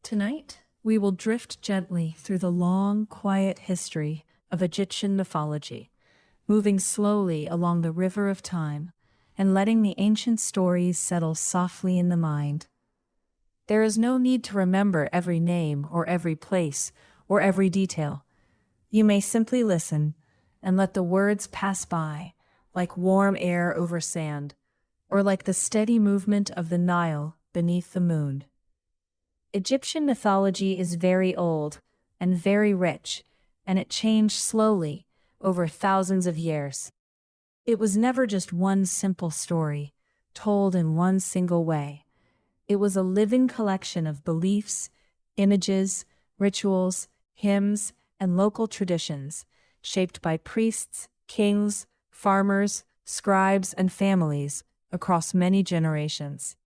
Tonight, we will drift gently through the long, quiet history of Egyptian mythology, moving slowly along the river of time and letting the ancient stories settle softly in the mind. There is no need to remember every name or every place or every detail. You may simply listen and let the words pass by, like warm air over sand, or like the steady movement of the Nile beneath the moon. Egyptian mythology is very old and very rich, and it changed slowly over thousands of years. It was never just one simple story, told in one single way. It was a living collection of beliefs, images, rituals, hymns, and local traditions, shaped by priests, kings, farmers, scribes, and families across many generations.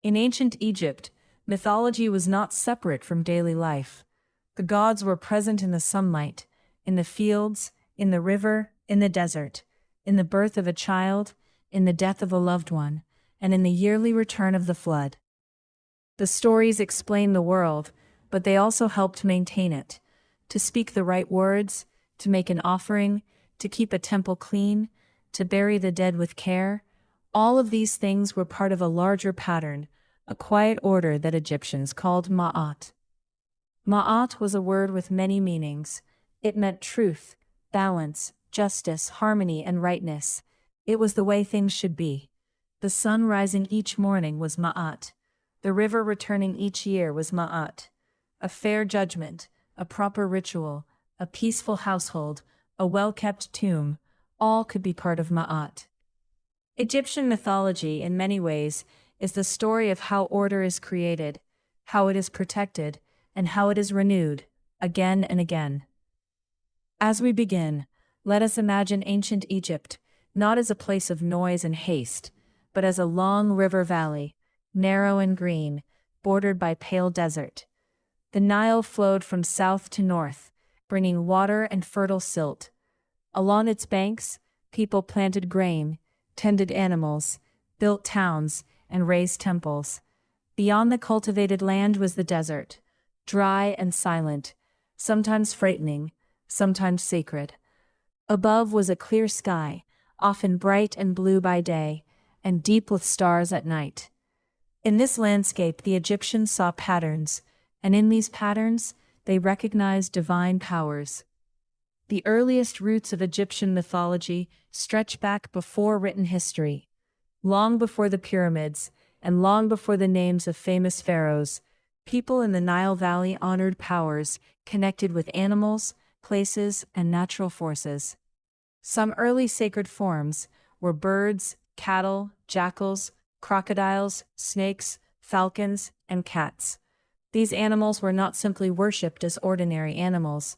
In ancient Egypt, mythology was not separate from daily life. The gods were present in the sunlight, in the fields, in the river, in the desert, in the birth of a child, in the death of a loved one, and in the yearly return of the flood. The stories explain the world, but they also helped maintain it. To speak the right words, to make an offering, to keep a temple clean, to bury the dead with care, all of these things were part of a larger pattern, a quiet order that Egyptians called Ma'at. Ma'at was a word with many meanings. It meant truth, balance, justice, harmony, and rightness. It was the way things should be. The sun rising each morning was Ma'at. The river returning each year was Ma'at. A fair judgment, a proper ritual, a peaceful household, a well-kept tomb, all could be part of Ma'at. Egyptian mythology, in many ways, is the story of how order is created, how it is protected, and how it is renewed, again and again. As we begin, let us imagine ancient Egypt, not as a place of noise and haste, but as a long river valley, narrow and green, bordered by pale desert. The Nile flowed from south to north, bringing water and fertile silt. Along its banks, people planted grain, tended animals, built towns, and raised temples. Beyond the cultivated land was the desert, dry and silent, sometimes frightening, sometimes sacred. Above was a clear sky, often bright and blue by day, and deep with stars at night. In this landscape, the Egyptians saw patterns, and in these patterns, they recognized divine powers. The earliest roots of Egyptian mythology stretch back before written history. Long before the pyramids, and long before the names of famous pharaohs, people in the Nile Valley honored powers connected with animals, places, and natural forces. Some early sacred forms were birds, cattle, jackals, crocodiles, snakes, falcons, and cats. These animals were not simply worshipped as ordinary animals.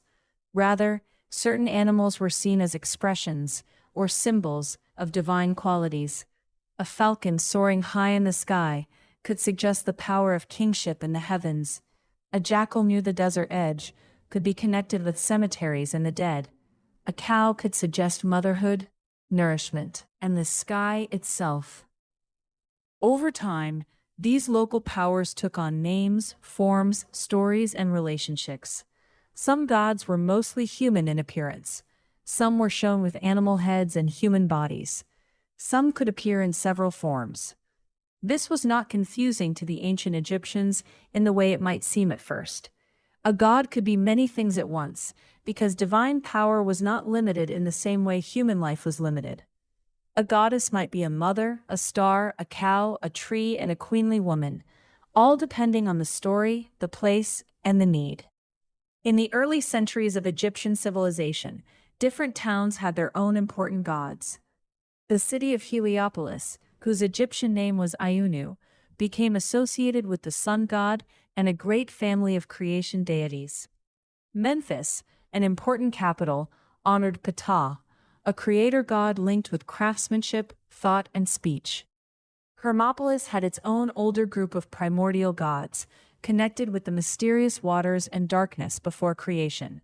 Rather, certain animals were seen as expressions, or symbols, of divine qualities. A falcon soaring high in the sky could suggest the power of kingship in the heavens. A jackal near the desert edge could be connected with cemeteries and the dead. A cow could suggest motherhood, nourishment, and the sky itself. Over time, these local powers took on names, forms, stories, and relationships. Some gods were mostly human in appearance. Some were shown with animal heads and human bodies. Some could appear in several forms. This was not confusing to the ancient Egyptians in the way it might seem at first. A god could be many things at once, because divine power was not limited in the same way human life was limited. A goddess might be a mother, a star, a cow, a tree, and a queenly woman, all depending on the story, the place, and the need. In the early centuries of Egyptian civilization, different towns had their own important gods. The city of Heliopolis, whose Egyptian name was Iunu, became associated with the sun god and a great family of creation deities. Memphis, an important capital, honored Ptah, a creator god linked with craftsmanship, thought, and speech. Hermopolis had its own older group of primordial gods, connected with the mysterious waters and darkness before creation.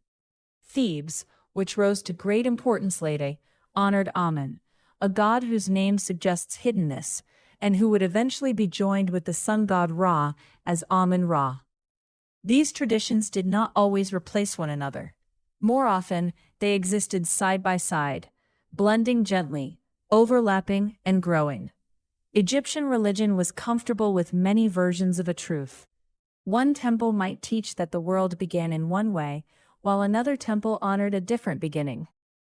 Thebes, which rose to great importance later, honored Amun, a god whose name suggests hiddenness, and who would eventually be joined with the sun god Ra as Amun-Ra. These traditions did not always replace one another. More often, they existed side by side, blending gently, overlapping, and growing. Egyptian religion was comfortable with many versions of a truth. One temple might teach that the world began in one way, while another temple honored a different beginning.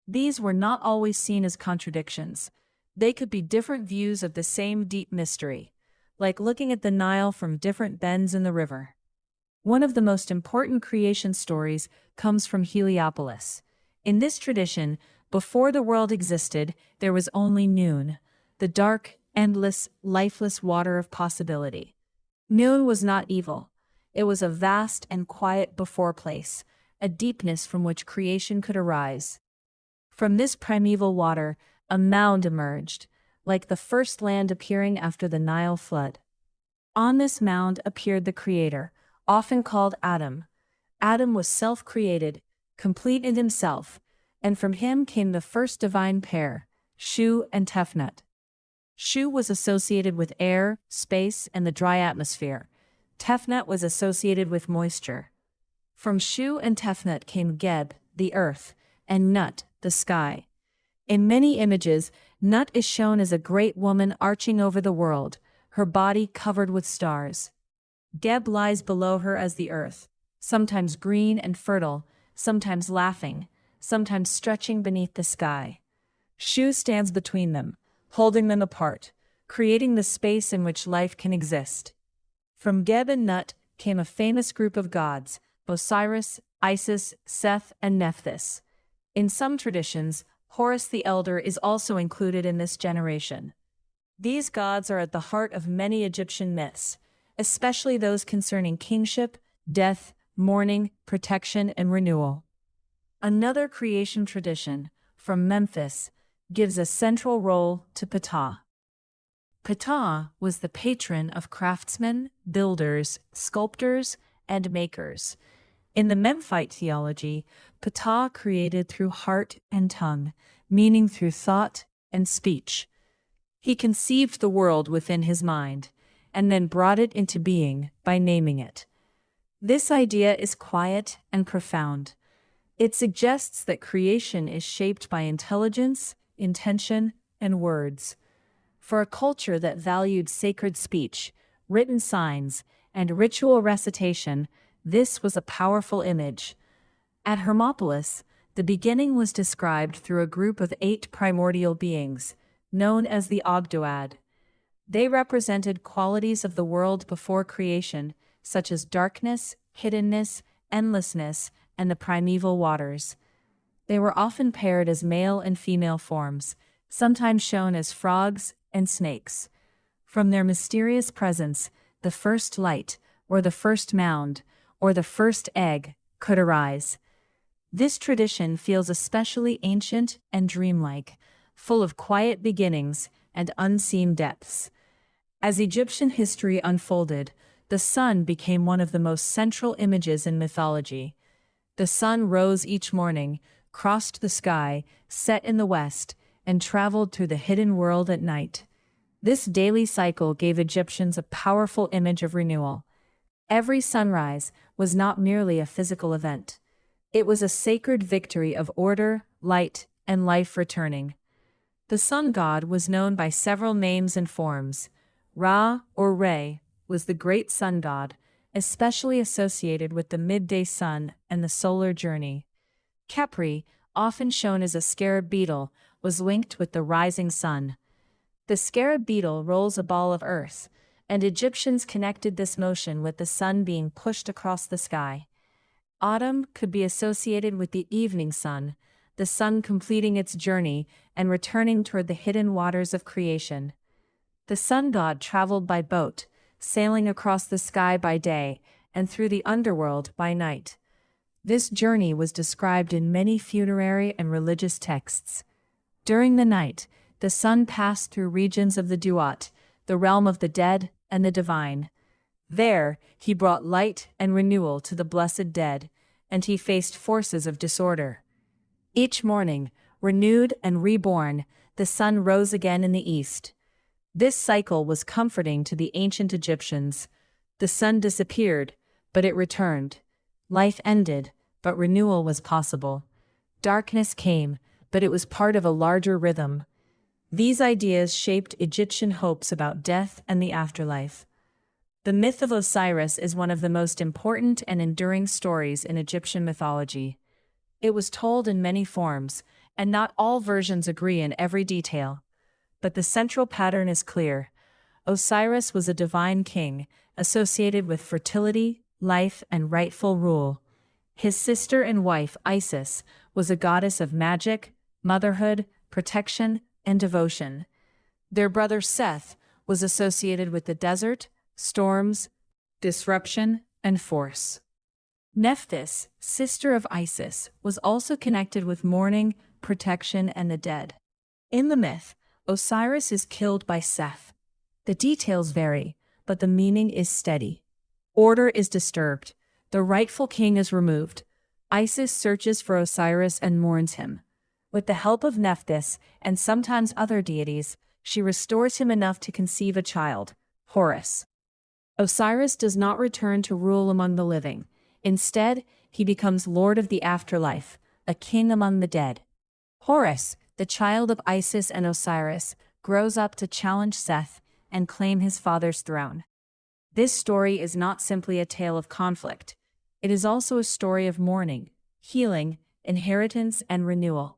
These were not always seen as contradictions. They could be different views of the same deep mystery, like looking at the Nile from different bends in the river. One of the most important creation stories comes from Heliopolis. In this tradition, before the world existed, there was only noon, the dark, endless, lifeless water of possibility. Noon was not evil. It was a vast and quiet before place, a deepness from which creation could arise. From this primeval water, a mound emerged, like the first land appearing after the Nile flood. On this mound appeared the Creator, often called Adam. Adam was self-created, complete in himself, and from him came the first divine pair, Shu and Tefnut. Shu was associated with air, space, and the dry atmosphere. Tefnut was associated with moisture. From Shu and Tefnut came Geb, the earth, and Nut, the sky. In many images, Nut is shown as a great woman arching over the world, her body covered with stars. Geb lies below her as the earth, sometimes green and fertile, sometimes laughing, sometimes stretching beneath the sky. Shu stands between them, holding them apart, creating the space in which life can exist. From Geb and Nut came a famous group of gods, Osiris, Isis, Seth, and Nephthys. In some traditions, Horus the Elder is also included in this generation. These gods are at the heart of many Egyptian myths, especially those concerning kingship, death, mourning, protection, and renewal. Another creation tradition, from Memphis, gives a central role to Ptah. Ptah was the patron of craftsmen, builders, sculptors, and makers. In the Memphite theology, Ptah created through heart and tongue, meaning through thought and speech. He conceived the world within his mind, and then brought it into being by naming it. This idea is quiet and profound. It suggests that creation is shaped by intelligence, intention, and words. For a culture that valued sacred speech, written signs, and ritual recitation, this was a powerful image. At Hermopolis, the beginning was described through a group of 8 primordial beings, known as the Ogdoad. They represented qualities of the world before creation, such as darkness, hiddenness, endlessness, and the primeval waters. They were often paired as male and female forms, sometimes shown as frogs and snakes. From their mysterious presence, the first light, or the first mound, or the first egg, could arise. This tradition feels especially ancient and dreamlike, full of quiet beginnings and unseen depths. As Egyptian history unfolded, the sun became one of the most central images in mythology. The sun rose each morning, crossed the sky, set in the west, and traveled through the hidden world at night. This daily cycle gave Egyptians a powerful image of renewal. Every sunrise was not merely a physical event. It was a sacred victory of order, light, and life returning. The sun god was known by several names and forms. Ra, or Re, was the great sun god, especially associated with the midday sun and the solar journey. Khepri, often shown as a scarab beetle, was linked with the rising sun. The scarab beetle rolls a ball of earth, and Egyptians connected this motion with the sun being pushed across the sky. Autumn could be associated with the evening sun, the sun completing its journey and returning toward the hidden waters of creation. The sun god traveled by boat, sailing across the sky by day and through the underworld by night. This journey was described in many funerary and religious texts. During the night, the sun passed through regions of the Duat, the realm of the dead and the divine. There, he brought light and renewal to the blessed dead, and he faced forces of disorder. Each morning, renewed and reborn, the sun rose again in the east. This cycle was comforting to the ancient Egyptians. The sun disappeared, but it returned. Life ended, but renewal was possible. Darkness came, but it was part of a larger rhythm. These ideas shaped Egyptian hopes about death and the afterlife. The myth of Osiris is one of the most important and enduring stories in Egyptian mythology. It was told in many forms, and not all versions agree in every detail. But the central pattern is clear. Osiris was a divine king, associated with fertility, life, and rightful rule. His sister and wife, Isis, was a goddess of magic, motherhood, protection, and devotion. Their brother Seth was associated with the desert, storms, disruption, and force. Nephthys, sister of Isis, was also connected with mourning, protection, and the dead. In the myth, Osiris is killed by Seth. The details vary, but the meaning is steady. Order is disturbed. The rightful king is removed. Isis searches for Osiris and mourns him. With the help of Nephthys, and sometimes other deities, she restores him enough to conceive a child, Horus. Osiris does not return to rule among the living. Instead, he becomes lord of the afterlife, a king among the dead. Horus, the child of Isis and Osiris, grows up to challenge Seth and claim his father's throne. This story is not simply a tale of conflict. It is also a story of mourning, healing, inheritance, and renewal.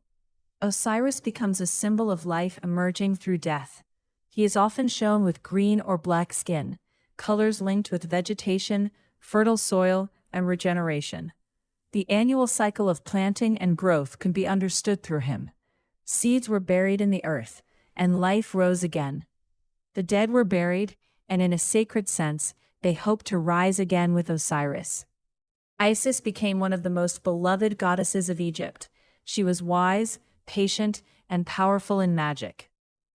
Osiris becomes a symbol of life emerging through death. He is often shown with green or black skin, colors linked with vegetation, fertile soil, and regeneration. The annual cycle of planting and growth can be understood through him. Seeds were buried in the earth, and life rose again. The dead were buried, and in a sacred sense, they hoped to rise again with Osiris. Isis became one of the most beloved goddesses of Egypt. She was wise, patient, and powerful in magic.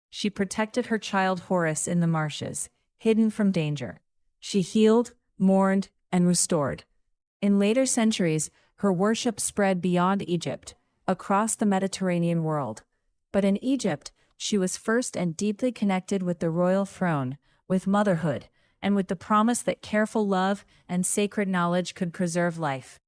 She protected her child Horus in the marshes, hidden from danger. She healed, mourned, and restored. In later centuries, her worship spread beyond Egypt, across the Mediterranean world. But in Egypt, she was first and deeply connected with the royal throne, with motherhood, and with the promise that careful love and sacred knowledge could preserve life.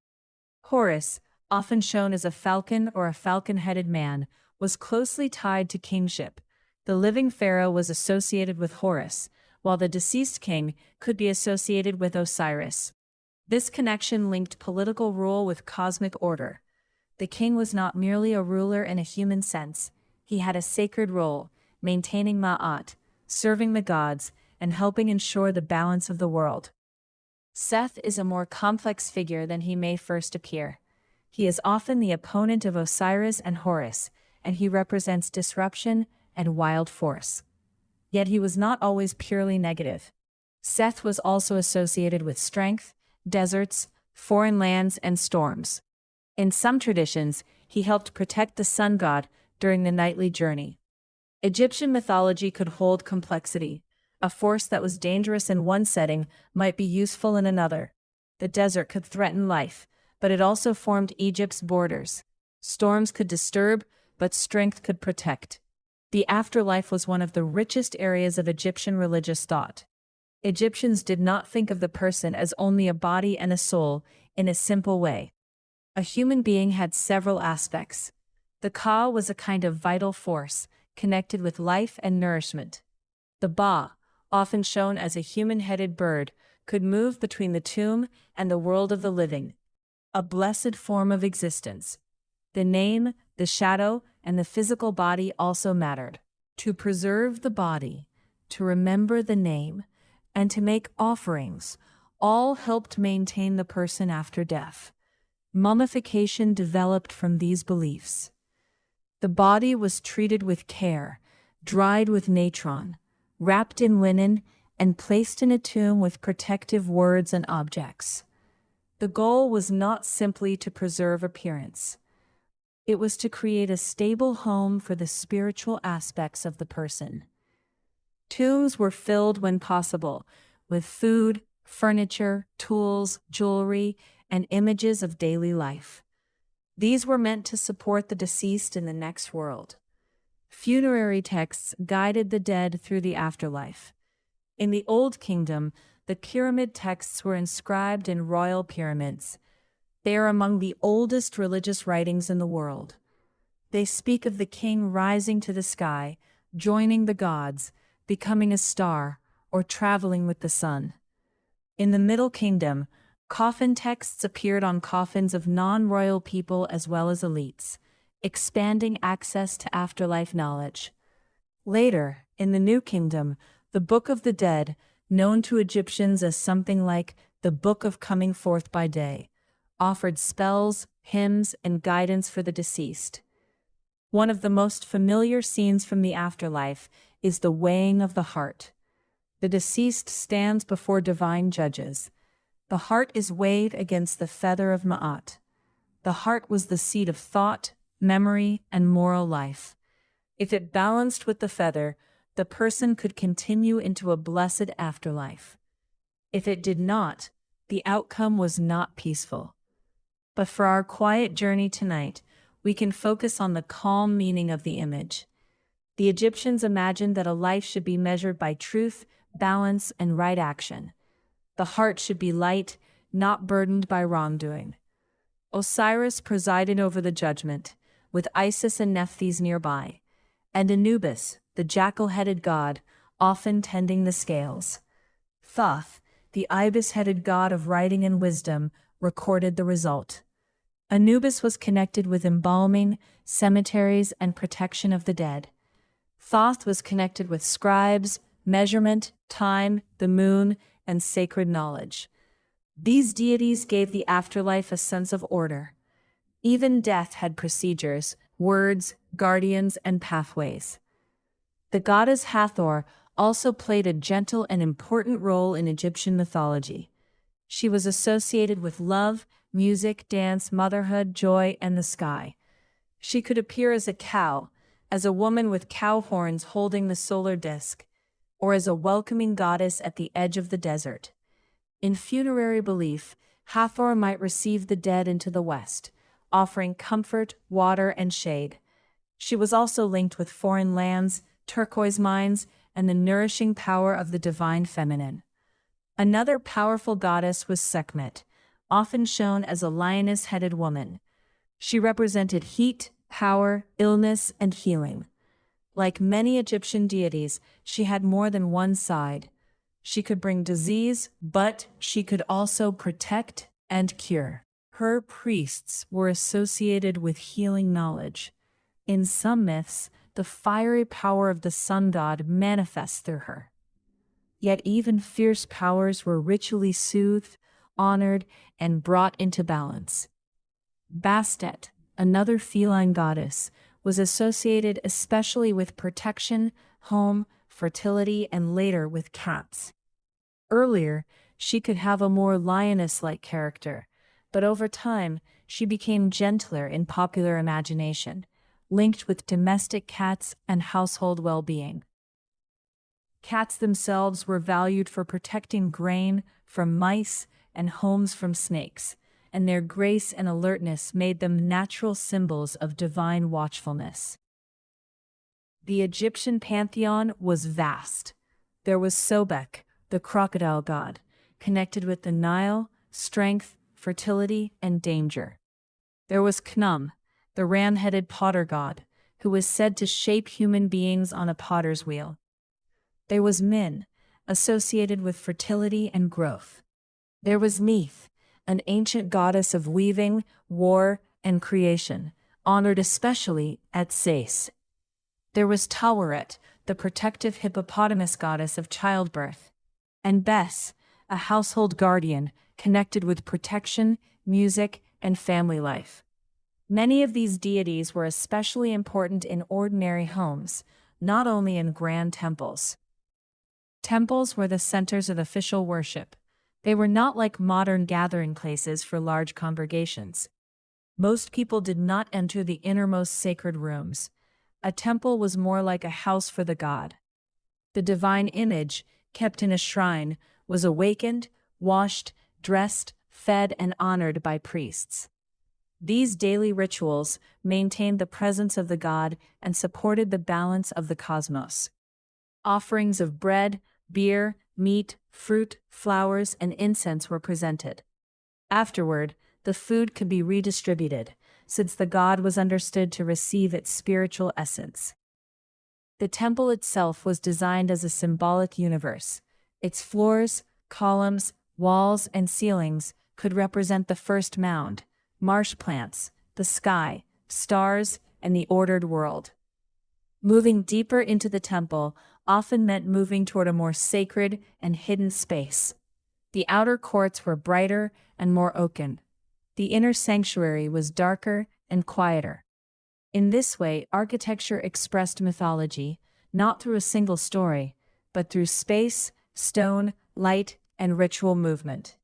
Horus, often shown as a falcon or a falcon-headed man, was closely tied to kingship. The living pharaoh was associated with Horus, while the deceased king could be associated with Osiris. This connection linked political rule with cosmic order. The king was not merely a ruler in a human sense. He had a sacred role, maintaining Ma'at, serving the gods, and helping ensure the balance of the world. Seth is a more complex figure than he may first appear. He is often the opponent of Osiris and Horus, and he represents disruption and wild force. Yet he was not always purely negative. Seth was also associated with strength, deserts, foreign lands, and storms. In some traditions, he helped protect the sun god during the nightly journey. Egyptian mythology could hold complexity. A force that was dangerous in one setting might be useful in another. The desert could threaten life, but it also formed Egypt's borders. Storms could disturb, but strength could protect. The afterlife was one of the richest areas of Egyptian religious thought. Egyptians did not think of the person as only a body and a soul in a simple way. A human being had several aspects. The Ka was a kind of vital force, connected with life and nourishment. The Ba, often shown as a human-headed bird, could move between the tomb and the world of the living. A blessed form of existence. The name, the shadow, and the physical body also mattered. To preserve the body, to remember the name, and to make offerings, all helped maintain the person after death. Mummification developed from these beliefs. The body was treated with care, dried with natron, wrapped in linen, and placed in a tomb with protective words and objects. The goal was not simply to preserve appearance. It was to create a stable home for the spiritual aspects of the person. Tombs were filled when possible, with food, furniture, tools, jewelry, and images of daily life. These were meant to support the deceased in the next world. Funerary texts guided the dead through the afterlife. In the Old Kingdom, the pyramid texts were inscribed in royal pyramids. They are among the oldest religious writings in the world. They speak of the king rising to the sky, joining the gods, becoming a star, or traveling with the sun. In the Middle Kingdom, coffin texts appeared on coffins of non-royal people as well as elites, expanding access to afterlife knowledge. Later, in the New Kingdom, the Book of the Dead, known to Egyptians as something like the Book of Coming Forth by Day, offered spells, hymns, and guidance for the deceased. One of the most familiar scenes from the afterlife is the weighing of the heart. The deceased stands before divine judges. The heart is weighed against the feather of Ma'at. The heart was the seat of thought, memory, and moral life. If it balanced with the feather, the person could continue into a blessed afterlife. If it did not, the outcome was not peaceful. But for our quiet journey tonight, we can focus on the calm meaning of the image. The Egyptians imagined that a life should be measured by truth, balance, and right action. The heart should be light, not burdened by wrongdoing. Osiris presided over the judgment, with Isis and Nephthys nearby, and Anubis, the jackal-headed god, often tending the scales. Thoth, the ibis-headed god of writing and wisdom, recorded the result. Anubis was connected with embalming, cemeteries, and protection of the dead. Thoth was connected with scribes, measurement, time, the moon, and sacred knowledge. These deities gave the afterlife a sense of order. Even death had procedures, words, guardians, and pathways. The goddess Hathor also played a gentle and important role in Egyptian mythology. She was associated with love, music, dance, motherhood, joy, and the sky. She could appear as a cow, as a woman with cow horns holding the solar disk, or as a welcoming goddess at the edge of the desert. In funerary belief, Hathor might receive the dead into the west, offering comfort, water, and shade. She was also linked with foreign lands, turquoise mines, and the nourishing power of the divine feminine. Another powerful goddess was Sekhmet, often shown as a lioness-headed woman. She represented heat, power, illness, and healing. Like many Egyptian deities, she had more than one side. She could bring disease, but she could also protect and cure. Her priests were associated with healing knowledge. In some myths, the fiery power of the sun god manifests through her. Yet even fierce powers were ritually soothed, honored, and brought into balance. Bastet, another feline goddess, was associated especially with protection, home, fertility, and later with cats. Earlier, she could have a more lioness-like character, but over time, she became gentler in popular imagination, linked with domestic cats and household well-being. Cats themselves were valued for protecting grain from mice and homes from snakes, and their grace and alertness made them natural symbols of divine watchfulness. The Egyptian pantheon was vast. There was Sobek, the crocodile god, connected with the Nile, strength, fertility, and danger. There was Khnum, the ram-headed potter god, who was said to shape human beings on a potter's wheel. There was Min, associated with fertility and growth. There was Neith, an ancient goddess of weaving, war, and creation, honored especially at Sais. There was Taweret, the protective hippopotamus goddess of childbirth, and Bes, a household guardian connected with protection, music, and family life. Many of these deities were especially important in ordinary homes, not only in grand temples. Temples were the centers of official worship. They were not like modern gathering places for large congregations. Most people did not enter the innermost sacred rooms. A temple was more like a house for the god. The divine image, kept in a shrine, was awakened, washed, dressed, fed, and honored by priests. These daily rituals maintained the presence of the god and supported the balance of the cosmos. Offerings of bread, Beer, meat, fruit, flowers, and incense were presented. Afterward, the food could be redistributed, since the god was understood to receive its spiritual essence. The temple itself was designed as a symbolic universe. Its floors, columns, walls, and ceilings could represent the first mound, marsh plants, the sky, stars, and the ordered world. Moving deeper into the temple often meant moving toward a more sacred and hidden space. The outer courts were brighter and more oaken. The inner sanctuary was darker and quieter. In this way, architecture expressed mythology, not through a single story, but through space, stone, light, and ritual movement.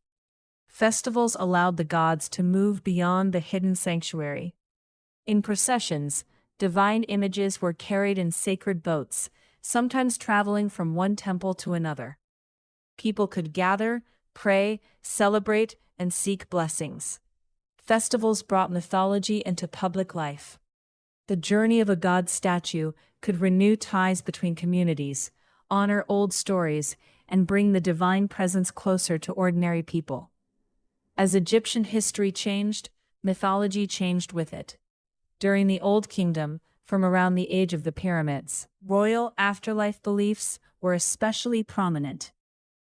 Festivals allowed the gods to move beyond the hidden sanctuary. In processions, divine images were carried in sacred boats, sometimes traveling from one temple to another. People could gather, pray, celebrate, and seek blessings. Festivals brought mythology into public life. The journey of a god statue could renew ties between communities, honor old stories, and bring the divine presence closer to ordinary people. As Egyptian history changed, mythology changed with it. During the Old Kingdom, from around the age of the pyramids, royal afterlife beliefs were especially prominent.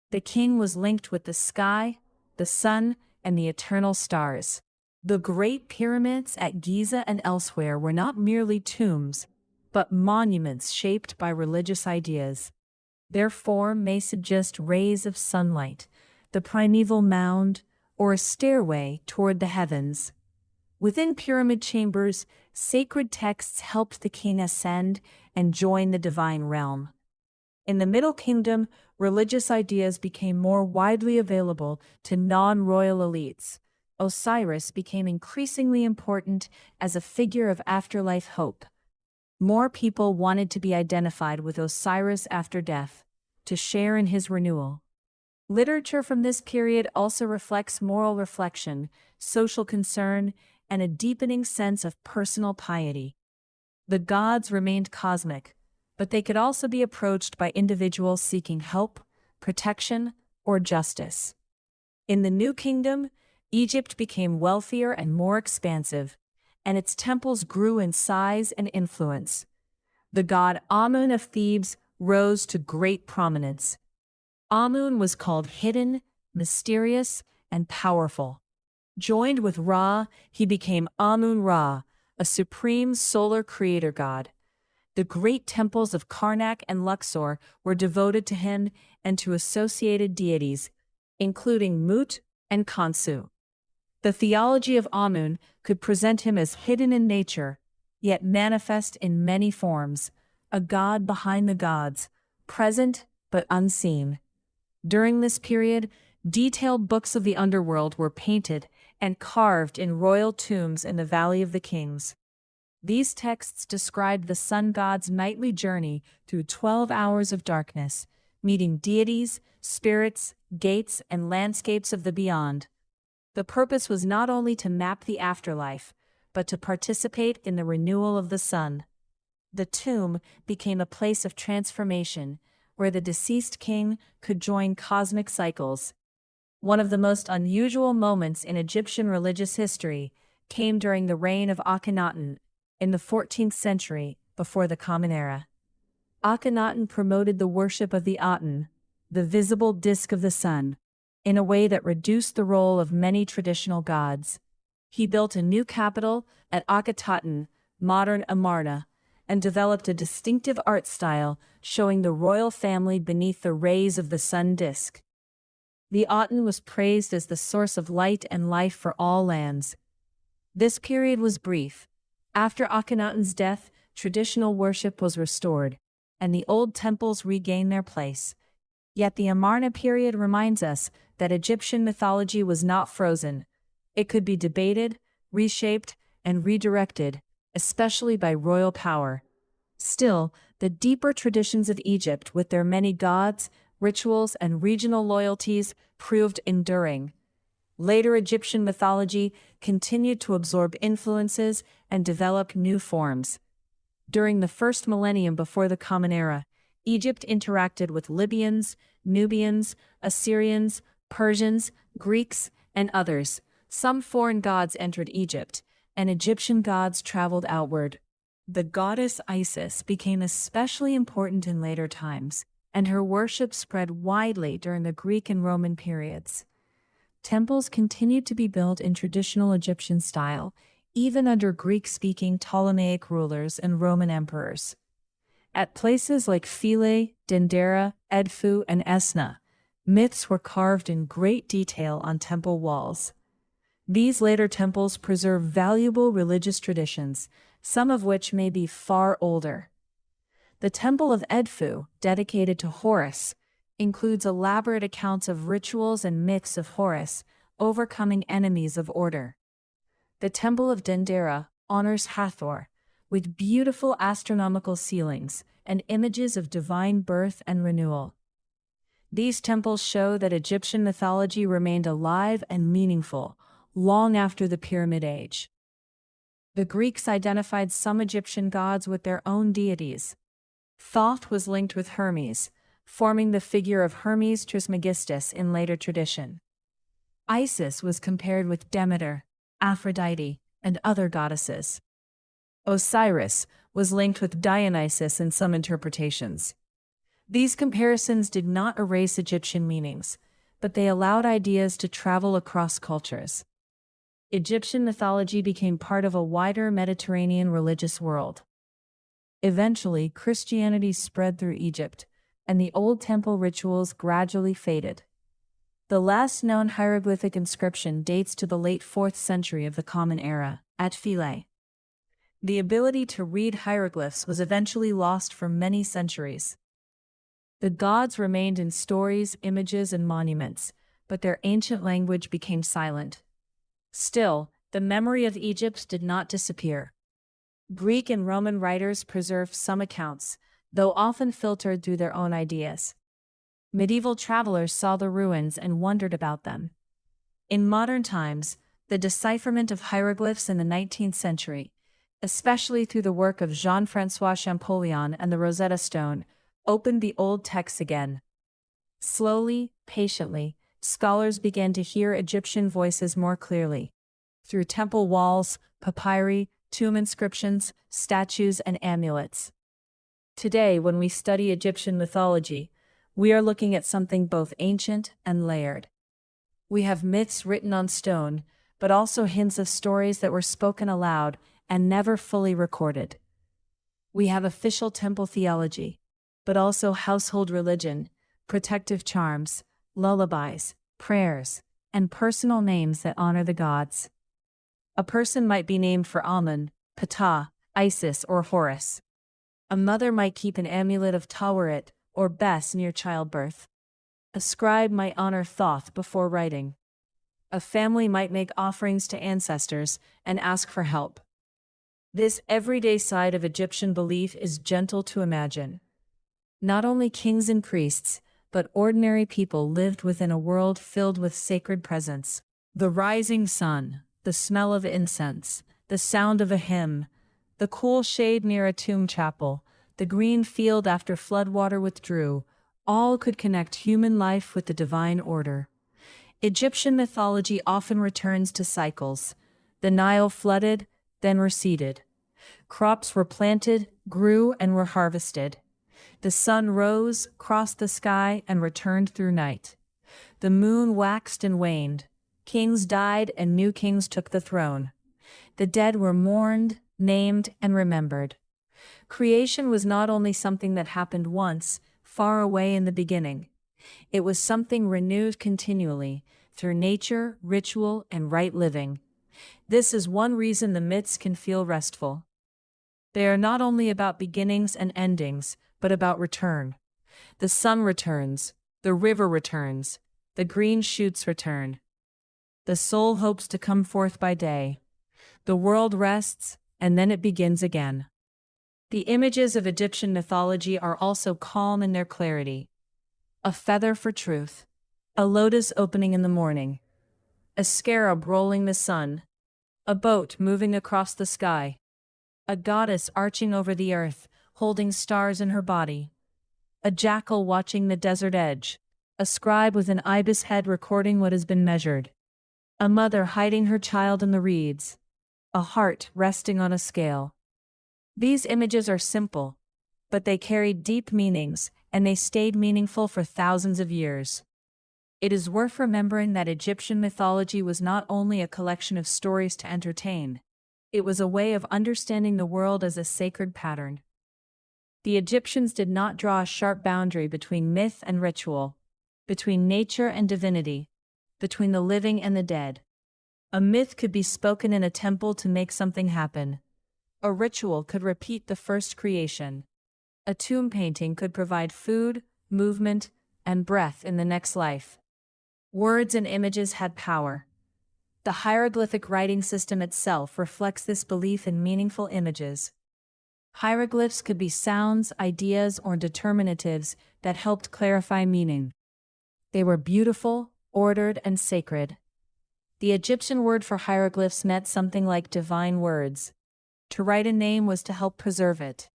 The king was linked with the sky, the sun, and the eternal stars. The Great Pyramids at Giza and elsewhere were not merely tombs, but monuments shaped by religious ideas. Their form may suggest rays of sunlight, the primeval mound, or a stairway toward the heavens. Within pyramid chambers, sacred texts helped the king ascend and join the divine realm. In the Middle Kingdom, religious ideas became more widely available to non-royal elites. Osiris became increasingly important as a figure of afterlife hope. More people wanted to be identified with Osiris after death, to share in his renewal. Literature from this period also reflects moral reflection, social concern, and a deepening sense of personal piety. The gods remained cosmic, but they could also be approached by individuals seeking help, protection, or justice. In the New Kingdom, Egypt became wealthier and more expansive, and its temples grew in size and influence. The god Amun of Thebes rose to great prominence. Amun was called hidden, mysterious, and powerful. Joined with Ra, he became Amun-Ra, a supreme solar creator god. The great temples of Karnak and Luxor were devoted to him and to associated deities, including Mut and Khonsu. The theology of Amun could present him as hidden in nature, yet manifest in many forms, a god behind the gods, present but unseen. During this period, detailed books of the underworld were painted and carved in royal tombs in the Valley of the Kings. These texts described the sun god's nightly journey through 12 hours of darkness, meeting deities, spirits, gates, and landscapes of the beyond. The purpose was not only to map the afterlife, but to participate in the renewal of the sun. The tomb became a place of transformation, where the deceased king could join cosmic cycles. One of the most unusual moments in Egyptian religious history came during the reign of Akhenaten in the 14th century, before the Common Era. Akhenaten promoted the worship of the Aten, the visible disk of the sun, in a way that reduced the role of many traditional gods. He built a new capital at Akhetaten, modern Amarna, and developed a distinctive art style showing the royal family beneath the rays of the sun disk. The Aten was praised as the source of light and life for all lands. This period was brief. After Akhenaten's death, traditional worship was restored, and the old temples regained their place. Yet the Amarna period reminds us that Egyptian mythology was not frozen. It could be debated, reshaped, and redirected, especially by royal power. Still, the deeper traditions of Egypt, with their many gods, rituals, and regional loyalties, proved enduring. Later Egyptian mythology continued to absorb influences and develop new forms. During the first millennium before the Common Era, Egypt interacted with Libyans, Nubians, Assyrians, Persians, Greeks, and others. Some foreign gods entered Egypt, and Egyptian gods traveled outward. The goddess Isis became especially important in later times, and her worship spread widely during the Greek and Roman periods. Temples continued to be built in traditional Egyptian style, even under Greek-speaking Ptolemaic rulers and Roman emperors. At places like Philae, Dendera, Edfu, and Esna, myths were carved in great detail on temple walls. These later temples preserve valuable religious traditions, some of which may be far older. The Temple of Edfu, dedicated to Horus, includes elaborate accounts of rituals and myths of Horus, overcoming enemies of order. The Temple of Dendera honors Hathor, with beautiful astronomical ceilings and images of divine birth and renewal. These temples show that Egyptian mythology remained alive and meaningful long after the Pyramid Age. The Greeks identified some Egyptian gods with their own deities. Thoth was linked with Hermes, forming the figure of Hermes Trismegistus in later tradition. Isis was compared with Demeter, Aphrodite, and other goddesses. Osiris was linked with Dionysus in some interpretations. These comparisons did not erase Egyptian meanings, but they allowed ideas to travel across cultures. Egyptian mythology became part of a wider Mediterranean religious world. Eventually, Christianity spread through Egypt, and the old temple rituals gradually faded. The last known hieroglyphic inscription dates to the late 4th century of the Common Era, at Philae. The ability to read hieroglyphs was eventually lost for many centuries. The gods remained in stories, images, and monuments, but their ancient language became silent. Still, the memory of Egypt did not disappear. Greek and Roman writers preserved some accounts, though often filtered through their own ideas. Medieval travelers saw the ruins and wondered about them. In modern times, the decipherment of hieroglyphs in the 19th century, especially through the work of Jean-François Champollion and the Rosetta Stone, opened the old texts again. Slowly, patiently, scholars began to hear Egyptian voices more clearly. Through temple walls, papyri, tomb inscriptions, statues, and amulets. Today, when we study Egyptian mythology, we are looking at something both ancient and layered. We have myths written on stone, but also hints of stories that were spoken aloud and never fully recorded. We have official temple theology, but also household religion, protective charms, lullabies, prayers, and personal names that honor the gods. A person might be named for Amun, Ptah, Isis, or Horus. A mother might keep an amulet of Taweret or Bes near childbirth. A scribe might honor Thoth before writing. A family might make offerings to ancestors and ask for help. This everyday side of Egyptian belief is gentle to imagine. Not only kings and priests, but ordinary people lived within a world filled with sacred presence. The rising sun, the smell of incense, the sound of a hymn, the cool shade near a tomb chapel, the green field after floodwater withdrew, all could connect human life with the divine order. Egyptian mythology often returns to cycles. The Nile flooded, then receded. Crops were planted, grew, and were harvested. The sun rose, crossed the sky, and returned through night. The moon waxed and waned. Kings died and new kings took the throne. The dead were mourned, named, and remembered. Creation was not only something that happened once, far away in the beginning. It was something renewed continually, through nature, ritual, and right living. This is one reason the myths can feel restful. They are not only about beginnings and endings, but about return. The sun returns, the river returns, the green shoots return. The soul hopes to come forth by day. The world rests, and then it begins again. The images of Egyptian mythology are also calm in their clarity. A feather for truth. A lotus opening in the morning. A scarab rolling the sun. A boat moving across the sky. A goddess arching over the earth, holding stars in her body. a jackal watching the desert edge, a scribe with an ibis head recording what has been measured, a mother hiding her child in the reeds, a heart resting on a scale. These images are simple, but they carried deep meanings, and they stayed meaningful for thousands of years. It is worth remembering that Egyptian mythology was not only a collection of stories to entertain. It was a way of understanding the world as a sacred pattern. The Egyptians did not draw a sharp boundary between myth and ritual, between nature and divinity, between the living and the dead. A myth could be spoken in a temple to make something happen. A ritual could repeat the first creation. A tomb painting could provide food, movement, and breath in the next life. Words and images had power. The hieroglyphic writing system itself reflects this belief in meaningful images. Hieroglyphs could be sounds, ideas, or determinatives that helped clarify meaning. They were beautiful, ordered, and sacred. The Egyptian word for hieroglyphs meant something like divine words. To write a name was to help preserve it.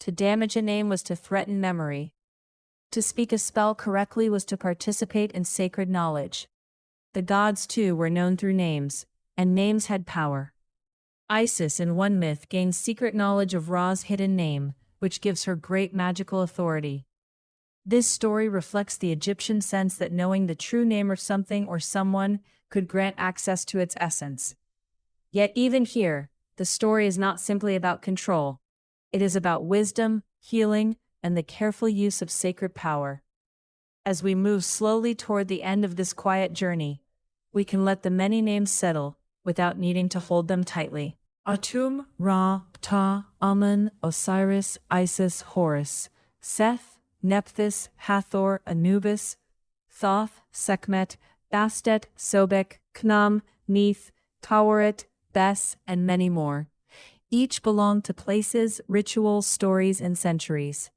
To damage a name was to threaten memory. To speak a spell correctly was to participate in sacred knowledge. The gods, too, were known through names, and names had power. Isis in one myth gains secret knowledge of Ra's hidden name, which gives her great magical authority. This story reflects the Egyptian sense that knowing the true name of something or someone could grant access to its essence. Yet even here, the story is not simply about control. It is about wisdom, healing, and the careful use of sacred power. As we move slowly toward the end of this quiet journey, we can let the many names settle without needing to hold them tightly. Atum, Ra, Ptah, Amun, Osiris, Isis, Horus, Seth, Nephthys, Hathor, Anubis, Thoth, Sekhmet, Bastet, Sobek, Knam, Neith, Taweret, Bes, and many more. Each belonged to places, rituals, stories, and centuries.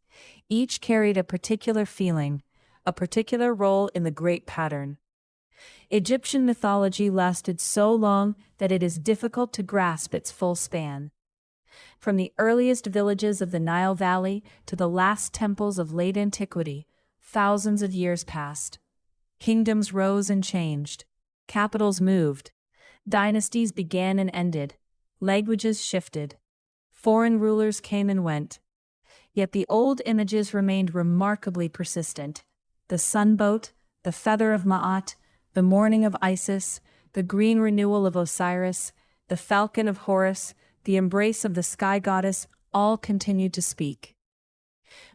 Each carried a particular feeling, a particular role in the great pattern. Egyptian mythology lasted so long that it is difficult to grasp its full span. From the earliest villages of the Nile Valley to the last temples of late antiquity, thousands of years passed. Kingdoms rose and changed. Capitals moved. Dynasties began and ended. Languages shifted. Foreign rulers came and went. Yet the old images remained remarkably persistent. The sunboat, the feather of Ma'at, the mourning of Isis, the green renewal of Osiris, the falcon of Horus, the embrace of the sky goddess, all continued to speak.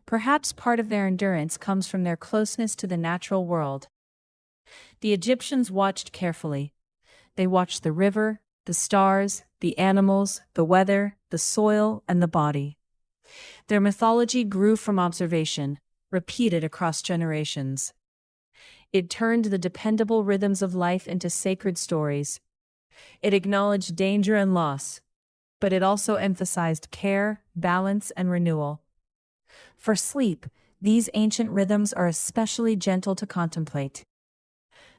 Perhaps part of their endurance comes from their closeness to the natural world. The Egyptians watched carefully. They watched the river, the stars, the animals, the weather, the soil, and the body. Their mythology grew from observation, repeated across generations. It turned the dependable rhythms of life into sacred stories. It acknowledged danger and loss, but it also emphasized care, balance, and renewal. For sleep, these ancient rhythms are especially gentle to contemplate.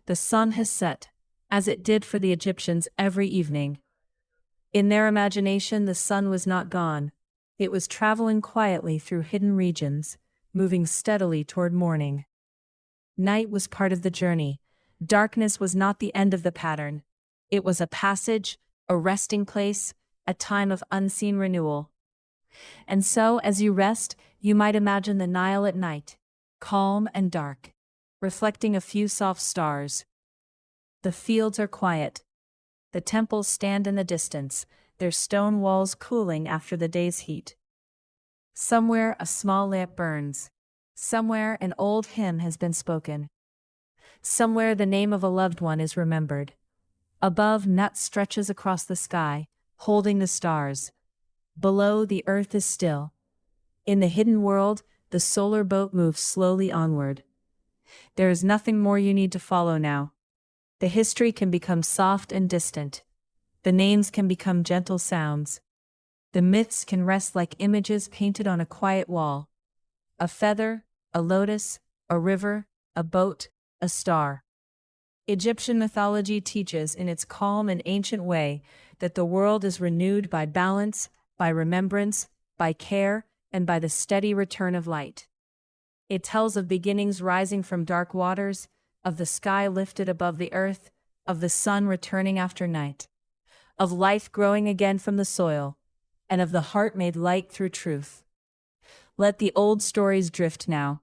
The sun has set, as it did for the Egyptians every evening. In their imagination, the sun was not gone. It was traveling quietly through hidden regions, moving steadily toward morning. Night was part of the journey. Darkness was not the end of the pattern. It was a passage, a resting place, a time of unseen renewal. And so, as you rest, you might imagine the Nile at night, calm and dark, reflecting a few soft stars. The fields are quiet. The temples stand in the distance, their stone walls cooling after the day's heat. Somewhere a small lamp burns. Somewhere an old hymn has been spoken. Somewhere the name of a loved one is remembered. Above, Nut stretches across the sky, holding the stars. Below, the earth is still. In the hidden world, the solar boat moves slowly onward. There is nothing more you need to follow now. The history can become soft and distant. The names can become gentle sounds. The myths can rest like images painted on a quiet wall. A feather, a lotus, a river, a boat, a star. Egyptian mythology teaches in its calm and ancient way that the world is renewed by balance, by remembrance, by care, and by the steady return of light. It tells of beginnings rising from dark waters, of the sky lifted above the earth, of the sun returning after night, of life growing again from the soil, and of the heart made light through truth. Let the old stories drift now.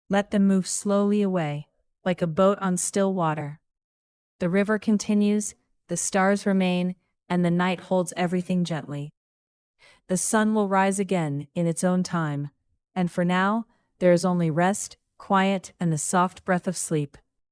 Let them move slowly away, like a boat on still water. The river continues, the stars remain, and the night holds everything gently. The sun will rise again in its own time, and for now, there is only rest, quiet, and the soft breath of sleep.